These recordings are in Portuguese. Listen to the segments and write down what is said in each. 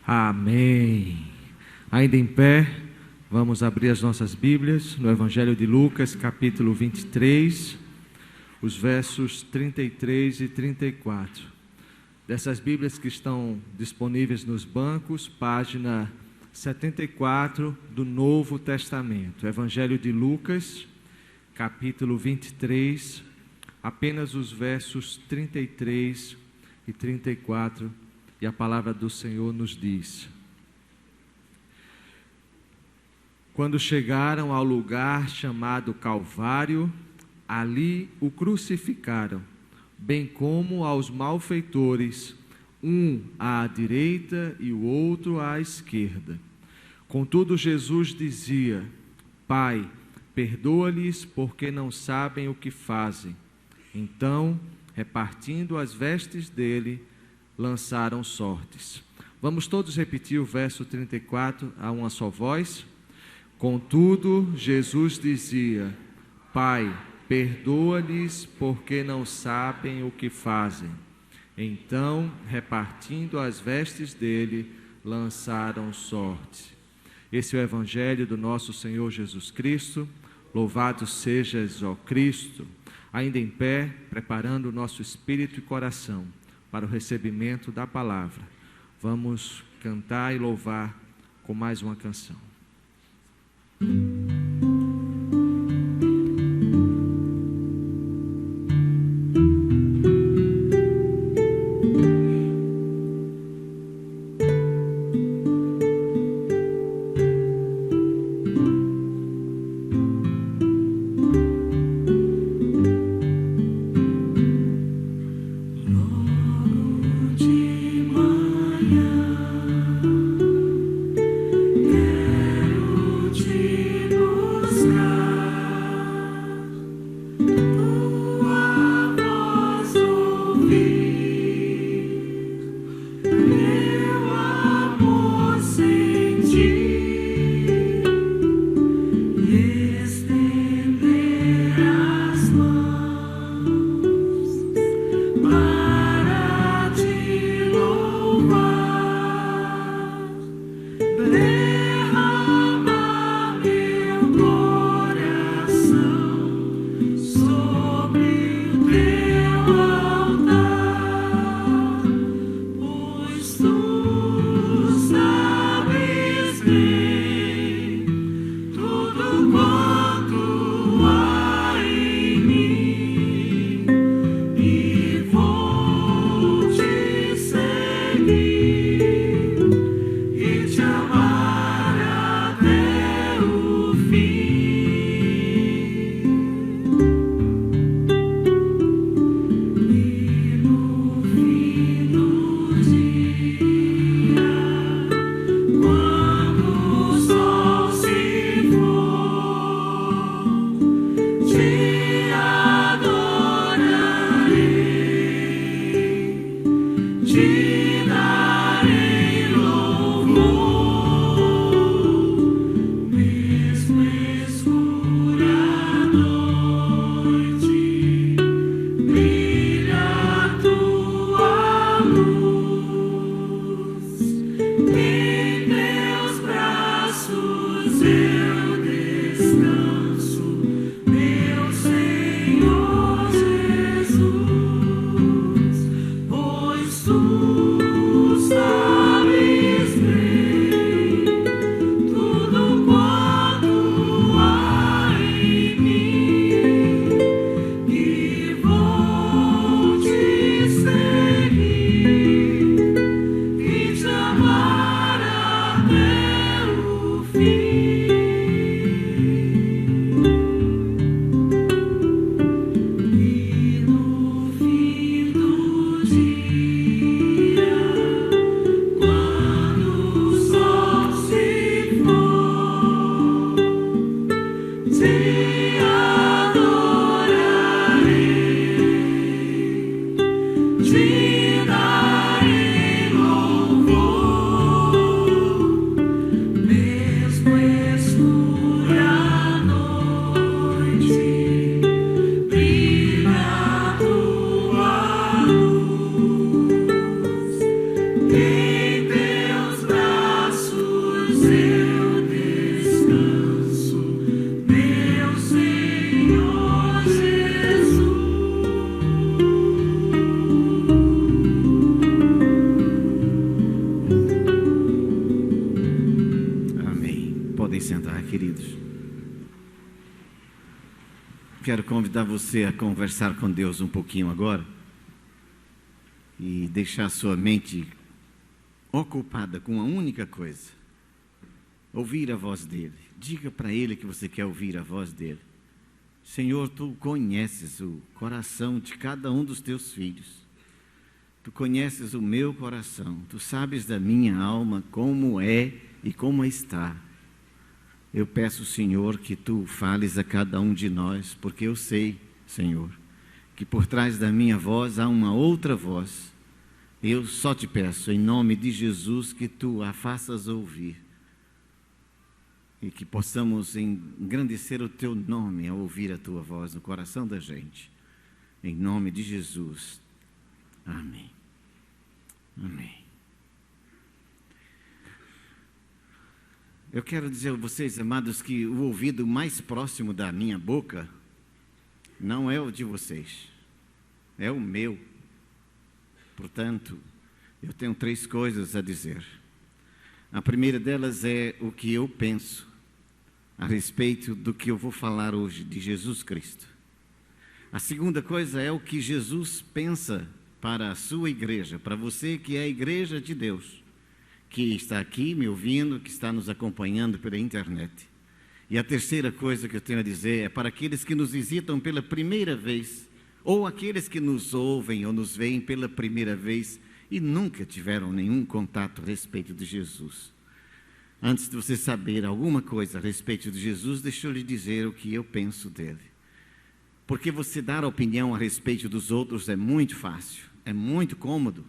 Amém. Ainda em pé, vamos abrir as nossas Bíblias no Evangelho de Lucas, capítulo 23, os versos 33 e 34. Dessas Bíblias que estão disponíveis nos bancos, página 74 do Novo Testamento. Evangelho de Lucas, capítulo 23, apenas os versos 33 e 34. E a palavra do Senhor nos diz: quando chegaram ao lugar chamado Calvário, ali o crucificaram, bem como aos malfeitores, um à direita e o outro à esquerda. Contudo, Jesus dizia: Pai, perdoa-lhes, porque não sabem o que fazem. Então, repartindo as vestes dele, lançaram sortes. Vamos todos repetir o verso 34 a uma só voz? Contudo, Jesus dizia: Pai, perdoa-lhes, porque não sabem o que fazem. Então, repartindo as vestes dele, lançaram sorte. Esse é o Evangelho do nosso Senhor Jesus Cristo. Louvado sejas, ó Cristo. Ainda em pé, preparando o nosso espírito e coração para o recebimento da palavra, vamos cantar e louvar com mais uma canção. Em teus braços quero convidar você a conversar com Deus um pouquinho agora e deixar sua mente ocupada com uma única coisa: ouvir a voz dele. Diga para ele que você quer ouvir a voz dele. Senhor, tu conheces o coração de cada um dos teus filhos. Tu conheces o meu coração. Tu sabes da minha alma como é e como está. Eu peço, Senhor, que tu fales a cada um de nós, porque eu sei, Senhor, que por trás da minha voz há uma outra voz. Eu só te peço, em nome de Jesus, que tu a faças ouvir e que possamos engrandecer o teu nome ao ouvir a tua voz no coração da gente. Em nome de Jesus. Amém. Amém. Eu quero dizer a vocês, amados, que o ouvido mais próximo da minha boca não é o de vocês, é o meu. Portanto, eu tenho 3 coisas a dizer. A primeira delas é o que eu penso a respeito do que eu vou falar hoje de Jesus Cristo. A segunda coisa é o que Jesus pensa para a sua igreja, para você que é a igreja de Deus, que está aqui me ouvindo, que está nos acompanhando pela internet. E a terceira coisa que eu tenho a dizer é para aqueles que nos visitam pela primeira vez, ou aqueles que nos ouvem ou nos veem pela primeira vez e nunca tiveram nenhum contato a respeito de Jesus. Antes de você saber alguma coisa a respeito de Jesus, deixa eu lhe dizer o que eu penso dele. Porque você dar opinião a respeito dos outros é muito fácil, é muito cômodo.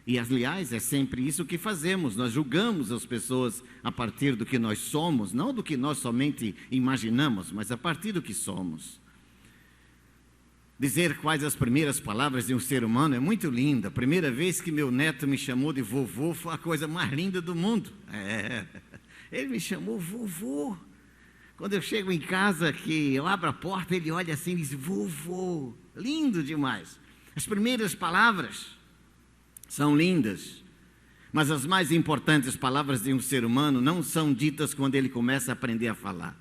E, aliás, é sempre isso que fazemos. Nós julgamos as pessoas a partir do que nós somos, não do que nós somente imaginamos, mas a partir do que somos. Dizer quais as primeiras palavras de um ser humano é muito lindo. A primeira vez que meu neto me chamou de vovô foi a coisa mais linda do mundo. Ele me chamou vovô. Quando eu chego em casa, que eu abro a porta, ele olha assim e diz, vovô. Lindo demais. As primeiras palavras são lindas, mas as mais importantes palavras de um ser humano não são ditas quando ele começa a aprender a falar.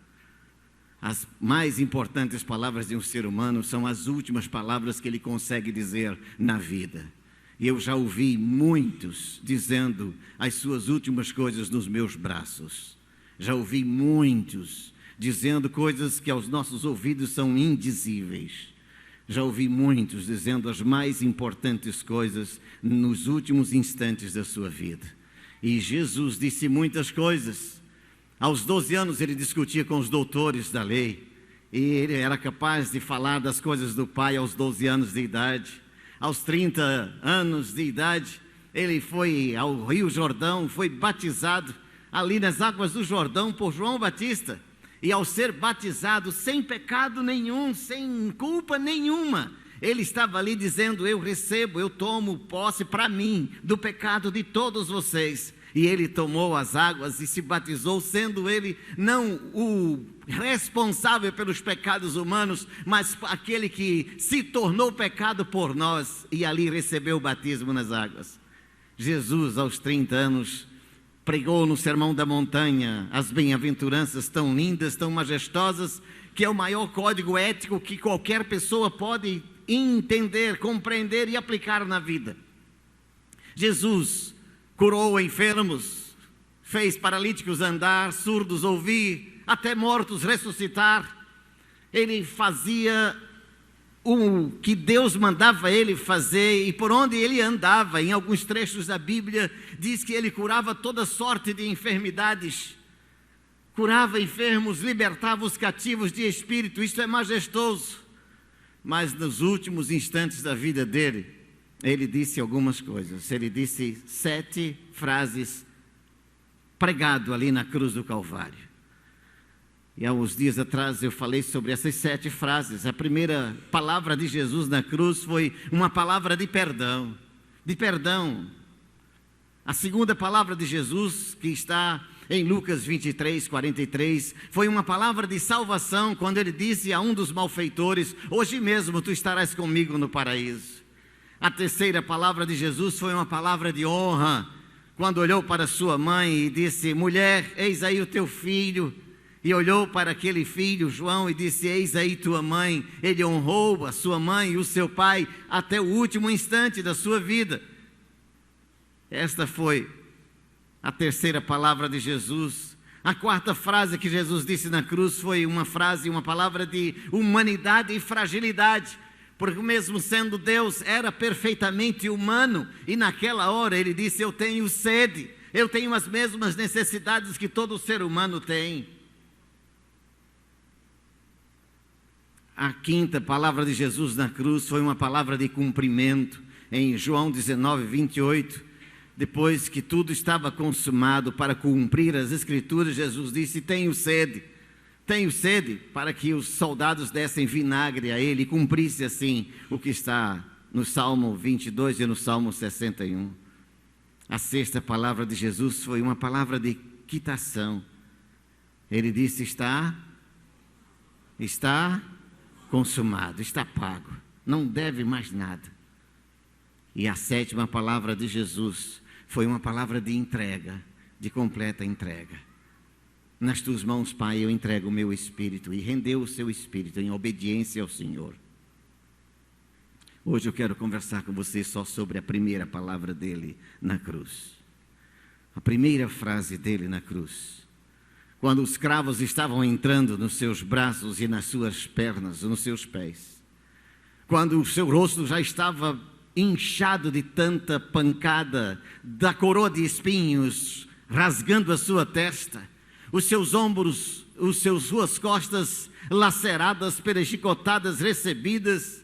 As mais importantes palavras de um ser humano são as últimas palavras que ele consegue dizer na vida. E eu já ouvi muitos dizendo as suas últimas coisas nos meus braços. Já ouvi muitos dizendo coisas que aos nossos ouvidos são indizíveis. Já ouvi muitos dizendo as mais importantes coisas nos últimos instantes da sua vida. E Jesus disse muitas coisas. Aos 12 anos ele discutia com os doutores da lei. E ele era capaz de falar das coisas do Pai aos 12 anos de idade. Aos 30 anos de idade, ele foi ao Rio Jordão, foi batizado ali nas águas do Jordão por João Batista. E ao ser batizado sem pecado nenhum, sem culpa nenhuma, ele estava ali dizendo, eu recebo, eu tomo posse para mim do pecado de todos vocês. E ele tomou as águas e se batizou, sendo ele não o responsável pelos pecados humanos, mas aquele que se tornou pecado por nós e ali recebeu o batismo nas águas. Jesus, aos 30 anos, pregou no Sermão da Montanha as bem-aventuranças tão lindas, tão majestosas, que é o maior código ético que qualquer pessoa pode entender, compreender e aplicar na vida. Jesus curou enfermos, fez paralíticos andar, surdos ouvir, até mortos ressuscitar. Ele fazia o que Deus mandava ele fazer, e por onde ele andava, em alguns trechos da Bíblia, diz que ele curava toda sorte de enfermidades, curava enfermos, libertava os cativos de espírito. Isso é majestoso. Mas nos últimos instantes da vida dele, ele disse algumas coisas. Ele disse 7 frases pregado ali na cruz do Calvário. E há uns dias atrás eu falei sobre essas 7 frases. A primeira palavra de Jesus na cruz foi uma palavra de perdão. De perdão. A segunda palavra de Jesus, que está em Lucas 23, 43, foi uma palavra de salvação, quando ele disse a um dos malfeitores, hoje mesmo tu estarás comigo no paraíso. A terceira palavra de Jesus foi uma palavra de honra, quando olhou para sua mãe e disse, mulher, eis aí o teu filho. e olhou para aquele filho, João, e disse: eis aí tua mãe. Ele honrou a sua mãe e o seu pai até o último instante da sua vida. Esta foi a terceira palavra de Jesus. A quarta frase que Jesus disse na cruz foi uma frase, uma palavra de humanidade e fragilidade, porque mesmo sendo Deus, era perfeitamente humano, e naquela hora ele disse: eu tenho sede, eu tenho as mesmas necessidades que todo ser humano tem. A quinta palavra de Jesus na cruz foi uma palavra de cumprimento. Em João 19, 28, depois que tudo estava consumado, para cumprir as Escrituras, Jesus disse: tenho sede para que os soldados dessem vinagre a ele, e cumprisse assim o que está no Salmo 22 e no Salmo 61. A sexta palavra de Jesus foi uma palavra de quitação. Ele disse: está consumado, está pago, não deve mais nada. E a sétima palavra de Jesus foi uma palavra de entrega, de completa entrega. Nas tuas mãos, Pai, eu entrego o meu espírito, e rendeu o seu espírito em obediência ao Senhor. Hoje eu quero conversar com você só sobre a primeira palavra dele na cruz. A primeira frase dele na cruz. Quando os cravos estavam entrando nos seus braços e nas suas pernas, nos seus pés. Quando o seu rosto já estava inchado de tanta pancada, da coroa de espinhos rasgando a sua testa, os seus ombros, suas costas laceradas pelas chicotadas recebidas,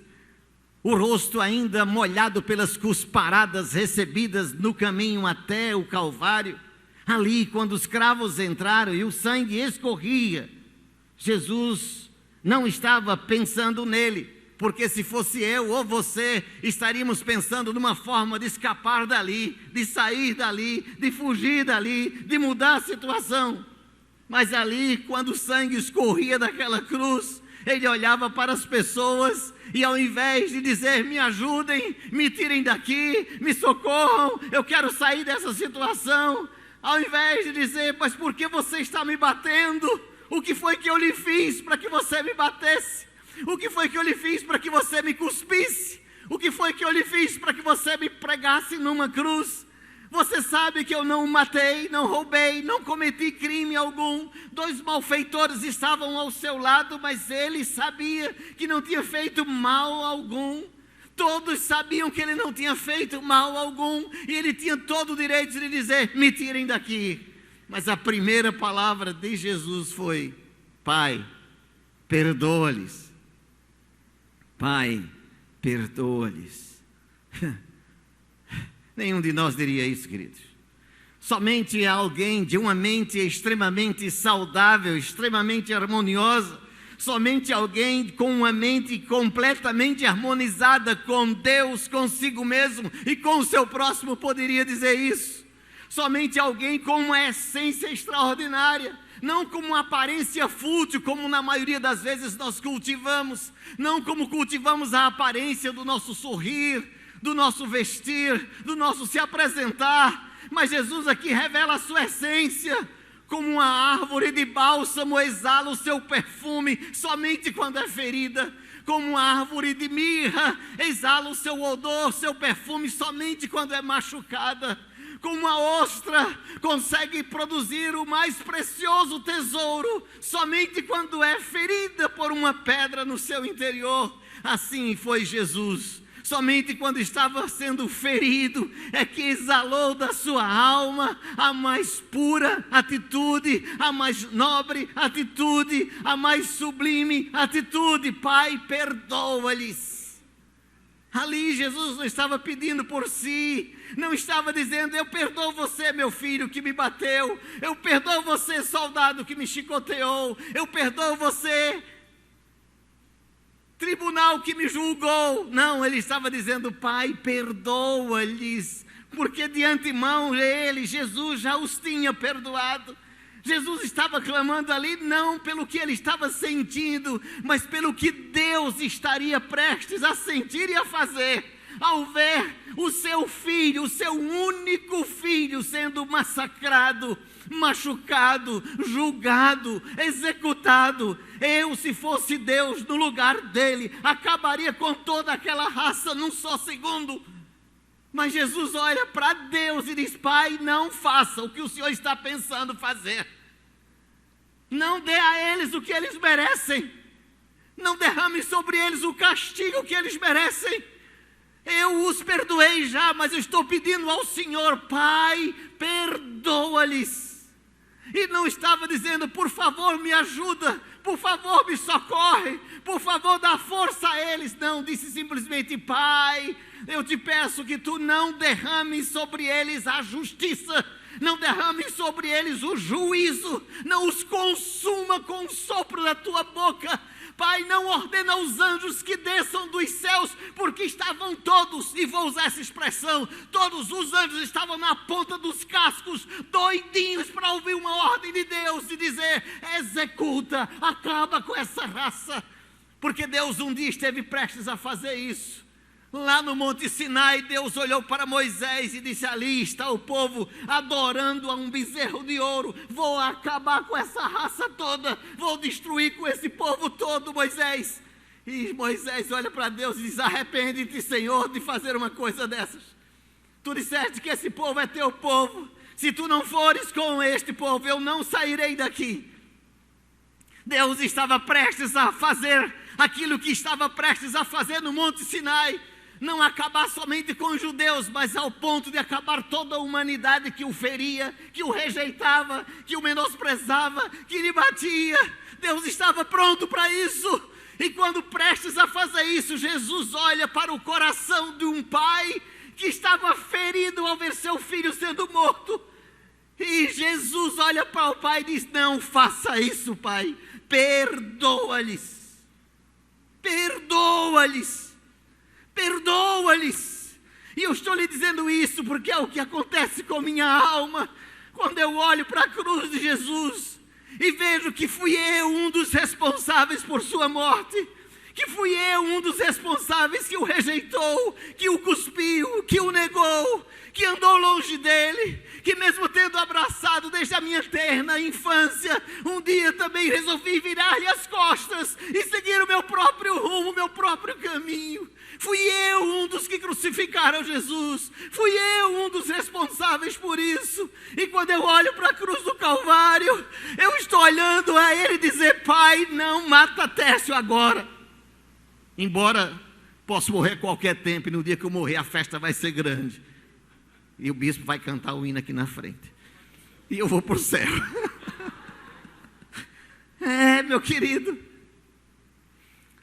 o rosto ainda molhado pelas cusparadas recebidas no caminho até o Calvário. Ali, quando os cravos entraram e o sangue escorria, Jesus não estava pensando nele, porque se fosse eu ou você, estaríamos pensando numa forma de escapar dali, de sair dali, de fugir dali, de mudar a situação. Mas ali, quando o sangue escorria daquela cruz, ele olhava para as pessoas e, ao invés de dizer: me ajudem, me tirem daqui, me socorram, eu quero sair dessa situação, ao invés de dizer: mas por que você está me batendo? O que foi que eu lhe fiz para que você me batesse? O que foi que eu lhe fiz para que você me cuspisse? O que foi que eu lhe fiz para que você me pregasse numa cruz? Você sabe que eu não matei, não roubei, não cometi crime algum. 2 malfeitores estavam ao seu lado, mas ele sabia que não tinha feito mal algum. Todos sabiam que ele não tinha feito mal algum, e ele tinha todo o direito de dizer: me tirem daqui. Mas a primeira palavra de Jesus foi: Pai, perdoa-lhes. Pai, perdoa-lhes. Nenhum de nós diria isso, queridos. Somente alguém de uma mente extremamente saudável, extremamente harmoniosa, somente alguém com uma mente completamente harmonizada com Deus, consigo mesmo e com o seu próximo poderia dizer isso. Somente alguém com uma essência extraordinária, não com uma aparência fútil, como na maioria das vezes nós cultivamos, não como cultivamos a aparência do nosso sorrir, do nosso vestir, do nosso se apresentar, mas Jesus aqui revela a sua essência. Como uma árvore de bálsamo exala o seu perfume somente quando é ferida, como uma árvore de mirra exala o seu odor, seu perfume somente quando é machucada, como uma ostra consegue produzir o mais precioso tesouro somente quando é ferida por uma pedra no seu interior. Assim foi Jesus. Somente quando estava sendo ferido é que exalou da sua alma a mais pura atitude, a mais nobre atitude, a mais sublime atitude: Pai, perdoa-lhes. Ali Jesus não estava pedindo por si, não estava dizendo: eu perdoo você, meu filho, que me bateu, eu perdoo você, soldado, que me chicoteou, eu perdoo você, tribunal que me julgou. Não, ele estava dizendo: Pai, perdoa-lhes, porque de antemão Jesus já os tinha perdoado. Jesus estava clamando ali não pelo que ele estava sentindo, mas pelo que Deus estaria prestes a sentir e a fazer, ao ver o o seu filho, o seu único filho, sendo massacrado, machucado, julgado, executado. Eu, se fosse Deus no lugar dele, acabaria com toda aquela raça num só segundo. Mas Jesus olha para Deus e diz: Pai, não faça o que o Senhor está pensando fazer. Não dê a eles o que eles merecem. Não derrame sobre eles o castigo que eles merecem. Eu os perdoei já, mas eu estou pedindo ao Senhor: Pai, perdoa-lhes. E não estava dizendo: por favor me ajuda, por favor me socorre, por favor dá força a eles. Não, disse simplesmente: Pai, eu te peço que tu não derrame sobre eles a justiça, não derrame sobre eles o juízo, não os consuma com o sopro da tua boca. Pai, não ordena aos anjos que desçam dos céus, porque estavam todos, e vou usar essa expressão, todos os anjos estavam na ponta dos cascos, doidinhos para ouvir uma ordem de Deus e dizer: executa, acaba com essa raça. Porque Deus um dia esteve prestes a fazer isso. Lá no Monte Sinai, Deus olhou para Moisés e disse: ali está o povo adorando a um bezerro de ouro. Vou acabar com essa raça toda, vou destruir com esse povo todo, Moisés. E Moisés olha para Deus e diz: arrepende-te, Senhor, de fazer uma coisa dessas. Tu disseste que esse povo é teu povo. Se tu não fores com este povo, eu não sairei daqui. Deus estava prestes a fazer aquilo que estava prestes a fazer no Monte Sinai. Não acabar somente com os judeus, mas ao ponto de acabar toda a humanidade que o feria, que o rejeitava, que o menosprezava, que lhe batia. Deus estava pronto para isso. E quando prestes a fazer isso, Jesus olha para o coração de um pai que estava ferido ao ver seu filho sendo morto. E Jesus olha para o pai e diz: não faça isso, Pai, perdoa-lhes, perdoa-lhes, perdoa-lhes. E eu estou lhe dizendo isso porque é o que acontece com minha alma, quando eu olho para a cruz de Jesus e vejo que fui eu um dos responsáveis por sua morte, que fui eu um dos responsáveis que o rejeitou, que o cuspiu, que o negou, que andou longe dele, que mesmo tendo abraçado desde a minha terna infância, um dia também resolvi virar-lhe as costas e seguir o meu próprio rumo, o meu próprio caminho. Fui eu um dos que crucificaram Jesus, fui eu um dos responsáveis por isso. E quando eu olho para a cruz do Calvário, eu estou olhando a ele dizer: Pai, não mata Tércio agora. Embora possa morrer qualquer tempo, e no dia que eu morrer a festa vai ser grande. E o bispo vai cantar o hino aqui na frente. E eu vou para o céu. Meu querido.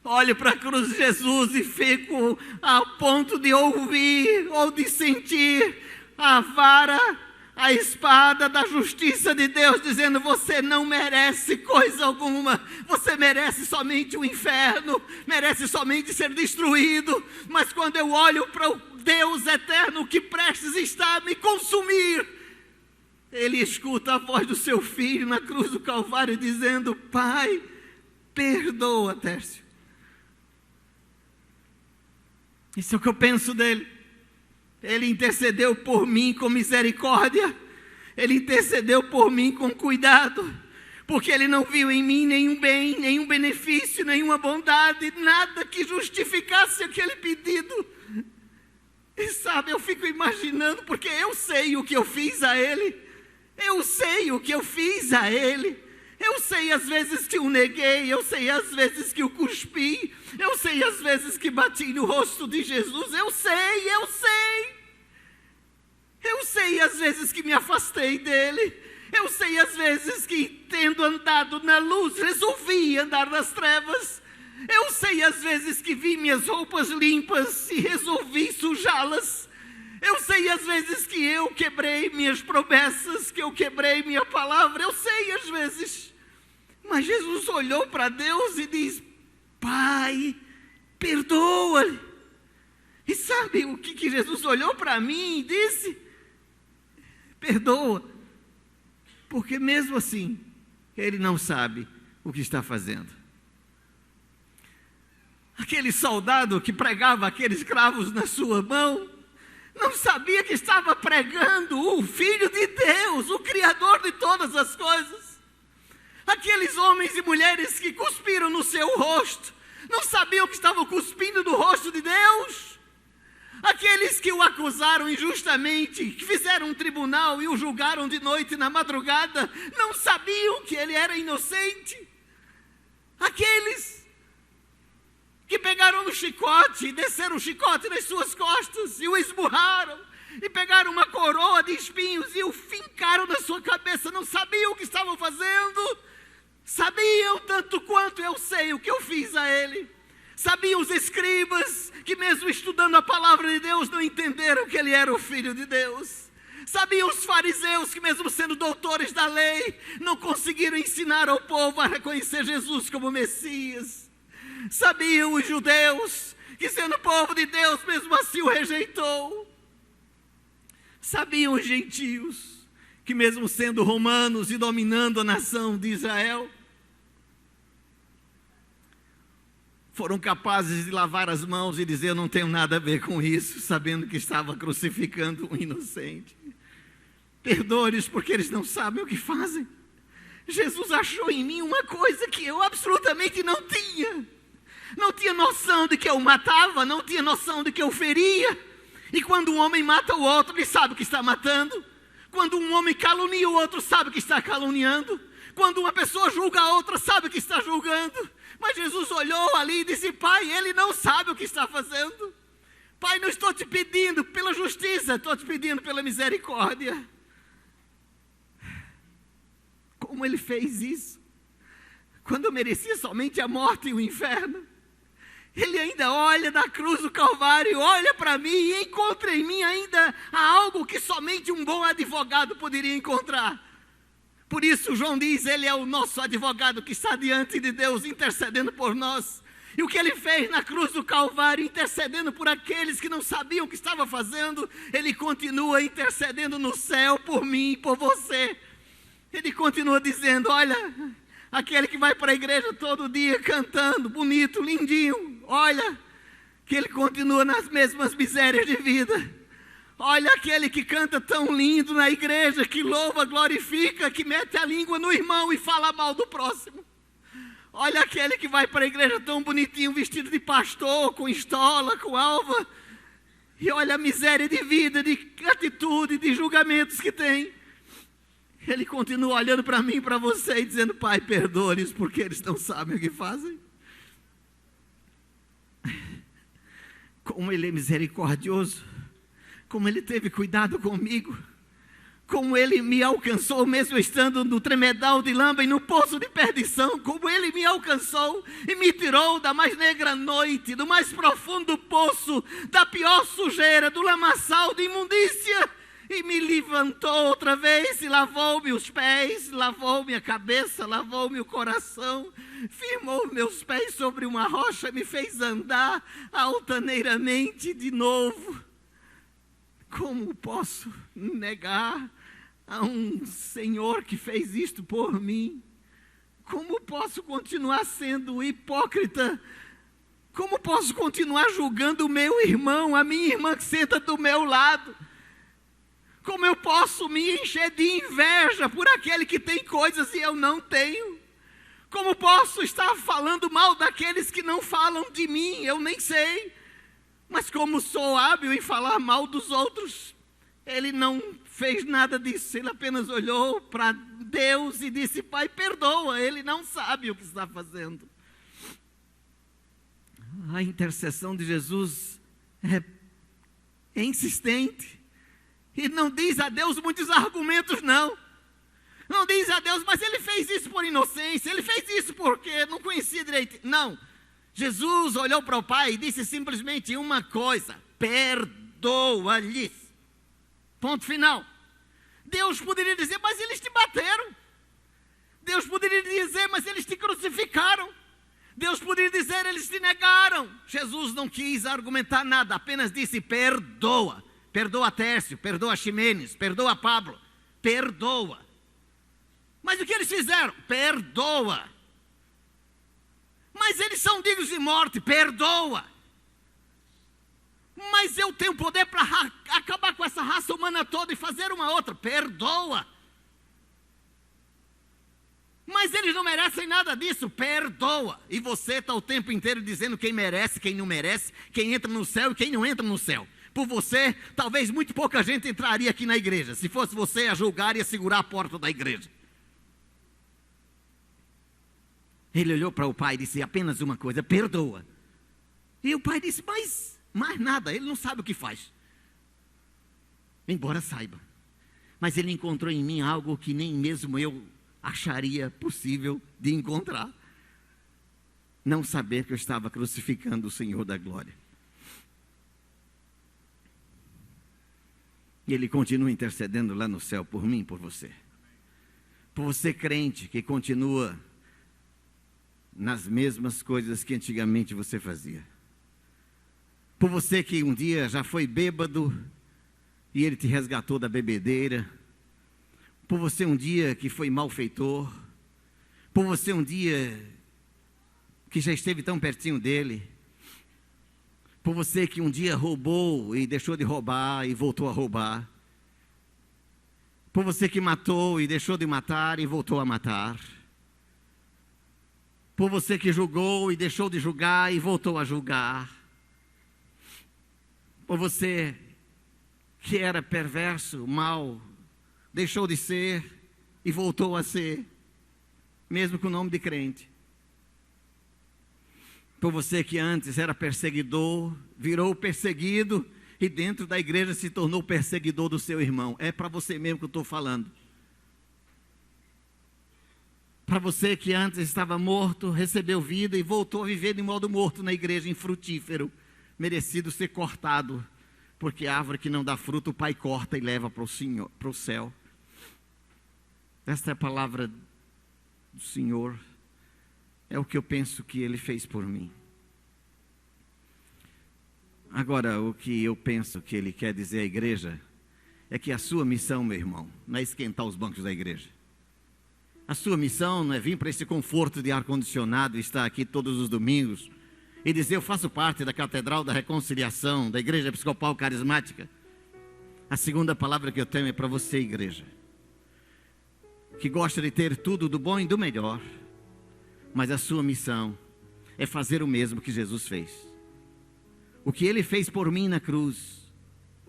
Olho para a cruz de Jesus e fico a ponto de ouvir ou de sentir a vara, a espada da justiça de Deus dizendo: você não merece coisa alguma, você merece somente o inferno, merece somente ser destruído. Mas quando eu olho para o Deus eterno que prestes está a me consumir, ele escuta a voz do seu filho na cruz do Calvário dizendo: Pai, perdoa Tércio. Isso é o que eu penso dele. Ele intercedeu por mim com misericórdia, ele intercedeu por mim com cuidado, porque ele não viu em mim nenhum bem, nenhum benefício, nenhuma bondade, nada que justificasse aquele pedido. E sabe, eu fico imaginando, porque eu sei o que eu fiz a ele, eu sei o que eu fiz a ele. Eu sei as vezes que o neguei, eu sei as vezes que o cuspi, eu sei as vezes que bati no rosto de Jesus, eu sei. Eu sei as vezes que me afastei dele, eu sei as vezes que, tendo andado na luz, resolvi andar nas trevas. Eu sei as vezes que vi minhas roupas limpas e resolvi sujá-las. Eu sei as vezes que eu quebrei minhas promessas, que eu quebrei minha palavra, eu sei às vezes. Mas Jesus olhou para Deus e diz: Pai, perdoa-lhe. E sabe o que Jesus olhou para mim e disse? Perdoa. Porque mesmo assim, ele não sabe o que está fazendo. Aquele soldado que pregava aqueles cravos na sua mão, não sabia que estava pregando o Filho de Deus, o Criador de todas as coisas. Aqueles homens e mulheres que cuspiram no seu rosto, não sabiam que estavam cuspindo do rosto de Deus. Aqueles que o acusaram injustamente, que fizeram um tribunal e o julgaram de noite na madrugada, não sabiam que ele era inocente. Aqueles que pegaram no chicote, desceram o chicote nas suas costas e o esmurraram, e pegaram uma coroa de espinhos e o fincaram na sua cabeça, não sabiam o que estavam fazendo. Sabiam tanto quanto eu sei o que eu fiz a ele. Sabiam os escribas que mesmo estudando a palavra de Deus não entenderam que ele era o Filho de Deus. Sabiam os fariseus que mesmo sendo doutores da lei não conseguiram ensinar ao povo a reconhecer Jesus como Messias. Sabiam os judeus que sendo povo de Deus mesmo assim o rejeitou. Sabiam os gentios que mesmo sendo romanos e dominando a nação de Israel, foram capazes de lavar as mãos e dizer: eu não tenho nada a ver com isso, sabendo que estava crucificando um inocente. Perdoe-lhes porque eles não sabem o que fazem. Jesus achou em mim uma coisa que eu absolutamente não tinha. Não tinha noção de que eu matava, não tinha noção de que eu feria. E quando um homem mata o outro, ele sabe que está matando. Quando um homem calunia o outro, sabe que está caluniando. Quando uma pessoa julga a outra, sabe que está julgando. Mas Jesus olhou ali e disse: Pai, ele não sabe o que está fazendo. Pai, não estou te pedindo pela justiça, estou te pedindo pela misericórdia. Como ele fez isso? Quando eu merecia somente a morte e o inferno, ele ainda olha da cruz do Calvário, olha para mim e encontra em mim ainda algo que somente um bom advogado poderia encontrar. Por isso João diz: ele é o nosso advogado que está diante de Deus intercedendo por nós. E o que ele fez na cruz do Calvário, intercedendo por aqueles que não sabiam o que estava fazendo, ele continua intercedendo no céu por mim e por você. Ele continua dizendo: olha, aquele que vai para a igreja todo dia cantando, bonito, lindinho, olha, que ele continua nas mesmas misérias de vida. Olha aquele que canta tão lindo na igreja, que louva, glorifica, que mete a língua no irmão e fala mal do próximo. Olha aquele que vai para a igreja tão bonitinho, vestido de pastor, com estola, com alva. E olha a miséria de vida, de atitude, de julgamentos que tem. Ele continua olhando para mim e para você e dizendo: Pai, perdoa-lhes porque eles não sabem o que fazem. Como ele é misericordioso, como ele teve cuidado comigo, como ele me alcançou mesmo estando no tremedal de lama e no poço de perdição, como ele me alcançou e me tirou da mais negra noite, do mais profundo poço, da pior sujeira, do lamaçal de imundícia, e me levantou outra vez e lavou-me os pés, lavou-me a cabeça, lavou-me o coração, firmou meus pés sobre uma rocha, me fez andar altaneiramente de novo. Como posso negar a um Senhor que fez isto por mim? Como posso continuar sendo hipócrita? Como posso continuar julgando o meu irmão, a minha irmã que senta do meu lado? Como eu posso me encher de inveja por aquele que tem coisas e eu não tenho? Como posso estar falando mal daqueles que não falam de mim? Eu nem sei. Mas como sou hábil em falar mal dos outros, ele não fez nada disso. Ele apenas olhou para Deus e disse: Pai, perdoa, ele não sabe o que está fazendo. A intercessão de Jesus é insistente. E não diz a Deus muitos argumentos, não. Não diz a Deus: mas ele fez isso por inocência, ele fez isso porque não conhecia direito. Não. Jesus olhou para o Pai e disse simplesmente uma coisa: perdoa-lhes. Ponto final. Deus poderia dizer: mas eles te bateram. Deus poderia dizer: mas eles te crucificaram. Deus poderia dizer: eles te negaram. Jesus não quis argumentar nada, apenas disse: perdoa. Perdoa Tércio, perdoa Ximenes, perdoa Pablo, perdoa. Mas o que eles fizeram? Perdoa. Mas eles são dignos de morte, perdoa. Mas eu tenho poder para raça humana toda e fazer uma outra. Perdoa. Mas eles não merecem nada disso. Perdoa. E você está o tempo inteiro dizendo quem merece, quem não merece, quem entra no céu e quem não entra no céu. Por você, talvez muito pouca gente entraria aqui na igreja. Se fosse você a julgar e a segurar a porta da igreja. Ele olhou para o pai e disse apenas uma coisa: perdoa. E o pai disse, mas mais nada, ele não sabe o que faz. Embora saiba. Mas ele encontrou em mim algo que nem mesmo eu acharia possível de encontrar. Não saber que eu estava crucificando o Senhor da glória. E Ele continua intercedendo lá no céu por mim e por você. Por você crente que continua nas mesmas coisas que antigamente você fazia. Por você que um dia já foi bêbado e Ele te resgatou da bebedeira. Por você um dia que foi malfeitor. Por você um dia que já esteve tão pertinho dEle. Por você que um dia roubou e deixou de roubar e voltou a roubar. Por você que matou e deixou de matar e voltou a matar. Por você que julgou e deixou de julgar e voltou a julgar. Por você que era perverso, mau, deixou de ser e voltou a ser, mesmo com o nome de crente. Por você que antes era perseguidor, virou perseguido e dentro da igreja se tornou perseguidor do seu irmão. É para você mesmo que eu estou falando. Para você que antes estava morto, recebeu vida e voltou a viver de modo morto na igreja, infrutífero, merecido ser cortado, porque a árvore que não dá fruto o Pai corta e leva para o céu. Esta é a palavra do Senhor. É o que eu penso que Ele fez por mim. Agora, o que eu penso que Ele quer dizer à igreja é que a sua missão, meu irmão, não é esquentar os bancos da igreja. A sua missão não é vir para esse conforto de ar-condicionado e estar aqui todos os domingos e dizer, eu faço parte da Catedral da Reconciliação, da Igreja Episcopal Carismática. A segunda palavra que eu tenho é para você, igreja, que gosta de ter tudo do bom e do melhor, mas a sua missão é fazer o mesmo que Jesus fez. O que Ele fez por mim na cruz,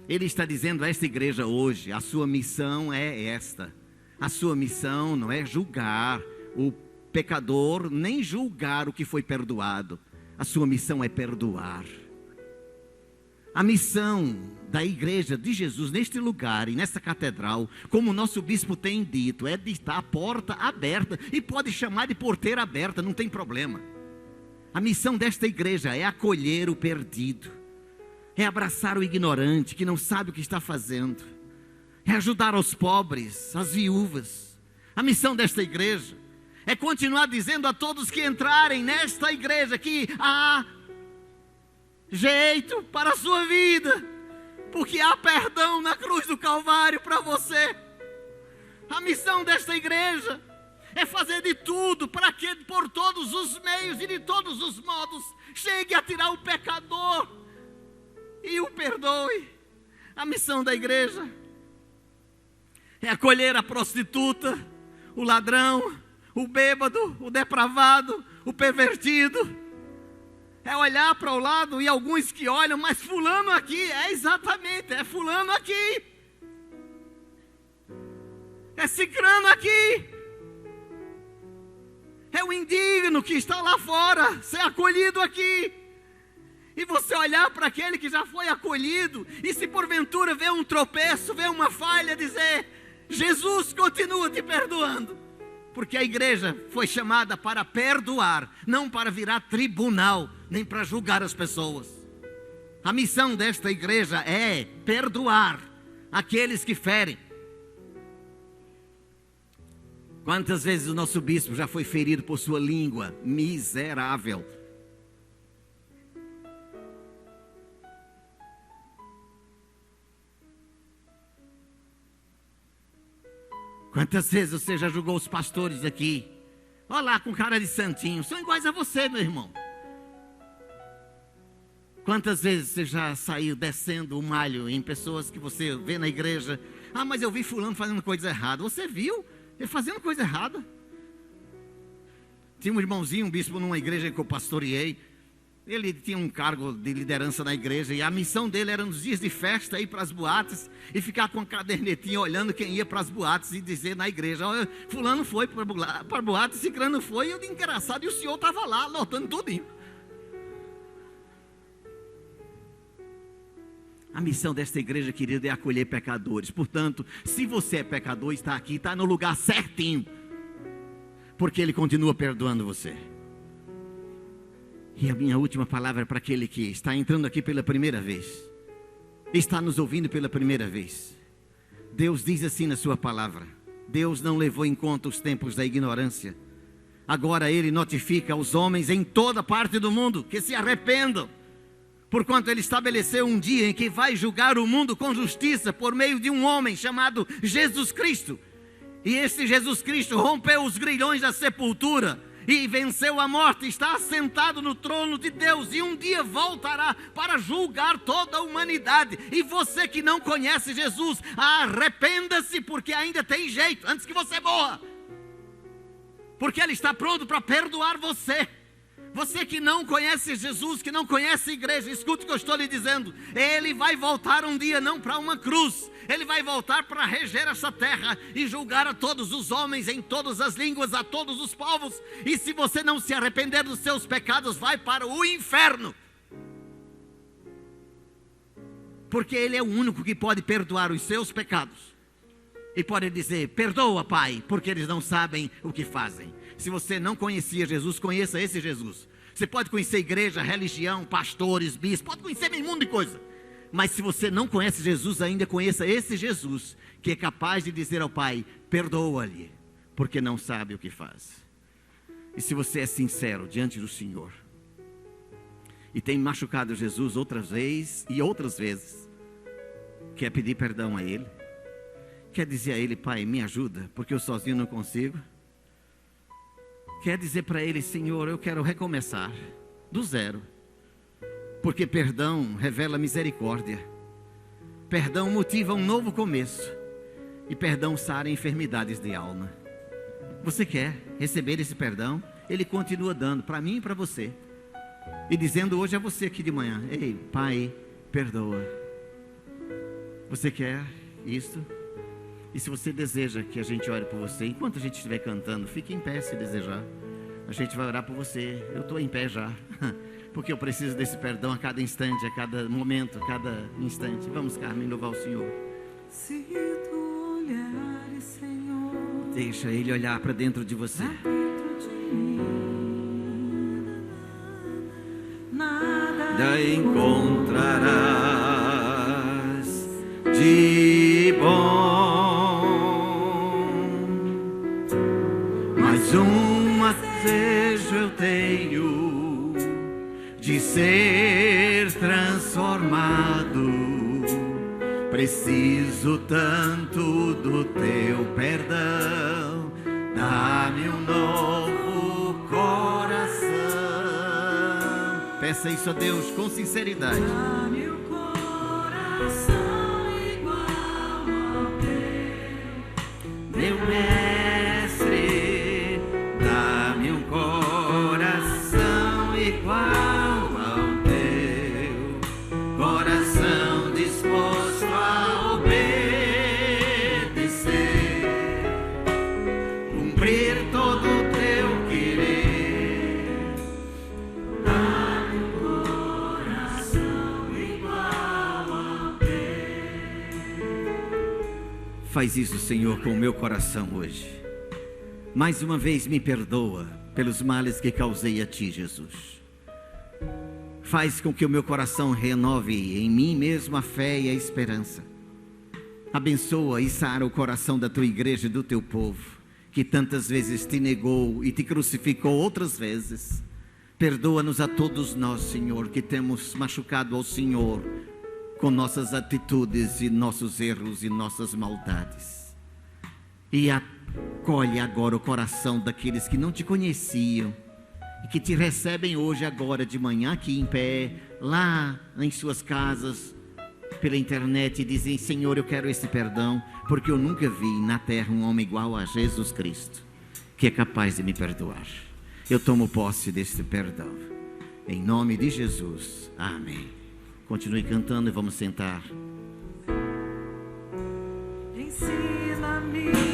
Ele está dizendo a esta igreja hoje, a sua missão é esta. A sua missão não é julgar o pecador, nem julgar o que foi perdoado. A sua missão é perdoar. A missão da igreja de Jesus neste lugar e nesta catedral, como o nosso bispo tem dito, é de estar a porta aberta, e pode chamar de porteira aberta, não tem problema. A missão desta igreja é acolher o perdido, é abraçar o ignorante que não sabe o que está fazendo, é ajudar os pobres, as viúvas. A missão desta igreja é continuar dizendo a todos que entrarem nesta igreja que há jeito para a sua vida, porque há perdão na cruz do Calvário para você. A missão desta igreja é fazer de tudo para que por todos os meios e de todos os modos chegue a tirar o pecador e o perdoe. A missão da igreja é acolher a prostituta, o ladrão, o bêbado, o depravado, o pervertido. É olhar para o lado e alguns que olham, mas fulano aqui, é fulano aqui. É cicrano aqui. É o indigno que está lá fora, ser acolhido aqui. E você olhar para aquele que já foi acolhido, e se porventura vê um tropeço, vê uma falha, dizer, Jesus continua te perdoando. Porque a igreja foi chamada para perdoar, não para virar tribunal, nem para julgar as pessoas. A missão desta igreja é perdoar aqueles que ferem. Quantas vezes o nosso bispo já foi ferido por sua língua miserável? Quantas vezes você já julgou os pastores aqui? Olha lá, com cara de santinho, são iguais a você, meu irmão. Quantas vezes você já saiu descendo o malho em pessoas que você vê na igreja? Ah, mas eu vi fulano fazendo coisa errada. Você viu ele fazendo coisa errada? Tinha um irmãozinho, um bispo numa igreja que eu pastoreei. Ele tinha um cargo de liderança na igreja e a missão dele era nos dias de festa ir para as boates e ficar com a cadernetinha olhando quem ia para as boates e dizer na igreja: fulano foi para a boate, ciclano foi. E eu, engraçado, e o senhor estava lá anotando tudinho. A missão desta igreja, querido, é acolher pecadores. Portanto, se você é pecador, está aqui, está no lugar certinho, porque Ele continua perdoando você. E a minha última palavra é para aquele que está entrando aqui pela primeira vez, está nos ouvindo pela primeira vez. Deus diz assim na sua palavra: Deus não levou em conta os tempos da ignorância. Agora Ele notifica aos homens em toda parte do mundo que se arrependam, porquanto Ele estabeleceu um dia em que vai julgar o mundo com justiça por meio de um homem chamado Jesus Cristo. E esse Jesus Cristo rompeu os grilhões da sepultura e venceu a morte, está assentado no trono de Deus e um dia voltará para julgar toda a humanidade. E você que não conhece Jesus, arrependa-se, porque ainda tem jeito, antes que você morra, porque Ele está pronto para perdoar você. Você que não conhece Jesus, que não conhece a igreja, escute o que eu estou lhe dizendo. Ele vai voltar um dia não para uma cruz, Ele vai voltar para reger essa terra e julgar a todos os homens, em todas as línguas, a todos os povos. E se você não se arrepender dos seus pecados, vai para o inferno, porque Ele é o único que pode perdoar os seus pecados e pode dizer: perdoa, Pai, porque eles não sabem o que fazem. Se você não conhecia Jesus, conheça esse Jesus. Você pode conhecer igreja, religião, pastores, bispos, pode conhecer meio mundo de coisa. Mas se você não conhece Jesus ainda, conheça esse Jesus, que é capaz de dizer ao Pai: perdoa-lhe, porque não sabe o que faz. E se você é sincero diante do Senhor, e tem machucado Jesus outras vezes e outras vezes, quer pedir perdão a Ele, quer dizer a Ele: Pai, me ajuda, porque eu sozinho não consigo. Quer dizer para Ele: Senhor, eu quero recomeçar do zero, porque perdão revela misericórdia, perdão motiva um novo começo, e perdão sara enfermidades de alma. Você quer receber esse perdão? Ele continua dando para mim e para você, e dizendo hoje a você aqui de manhã: ei, Pai, perdoa. Você quer isto? E se você deseja que a gente ore por você, enquanto a gente estiver cantando, fique em pé se desejar. A gente vai orar por você. Eu estou em pé já, porque eu preciso desse perdão a cada instante, a cada momento, a cada instante. Vamos, Carmen, louvar o Senhor. Se tu olhares, Senhor, deixa Ele olhar para dentro de você. Nada encontrarás de bom. Mas desejo eu tenho de ser transformado. Preciso tanto do teu perdão. Dá-me um novo coração. Peça isso a Deus com sinceridade. Dá-me um coração igual ao teu, Meu mestre, dá-me um coração igual ao teu, coração disposto a obedecer, cumprir todo o teu querer. dá-me um coração igual ao teu. Faz isso, Senhor, com o meu coração hoje. Mais uma vez me perdoa pelos males que causei a Ti, Jesus. Faz com que o meu coração renove em mim mesmo a fé e a esperança. Abençoa e sara o coração da Tua igreja e do Teu povo, que tantas vezes Te negou e Te crucificou outras vezes. Perdoa-nos a todos nós, Senhor, que temos machucado ao Senhor com nossas atitudes e nossos erros e nossas maldades. E acolhe agora o coração daqueles que não Te conheciam e que te recebem hoje, agora de manhã, aqui em pé, lá em suas casas, pela internet, e dizem: Senhor, eu quero esse perdão, porque eu nunca vi na terra um homem igual a Jesus Cristo, que é capaz de me perdoar. Eu tomo posse desse perdão, em nome de Jesus, amém. Continue cantando e vamos sentar. Ensina-me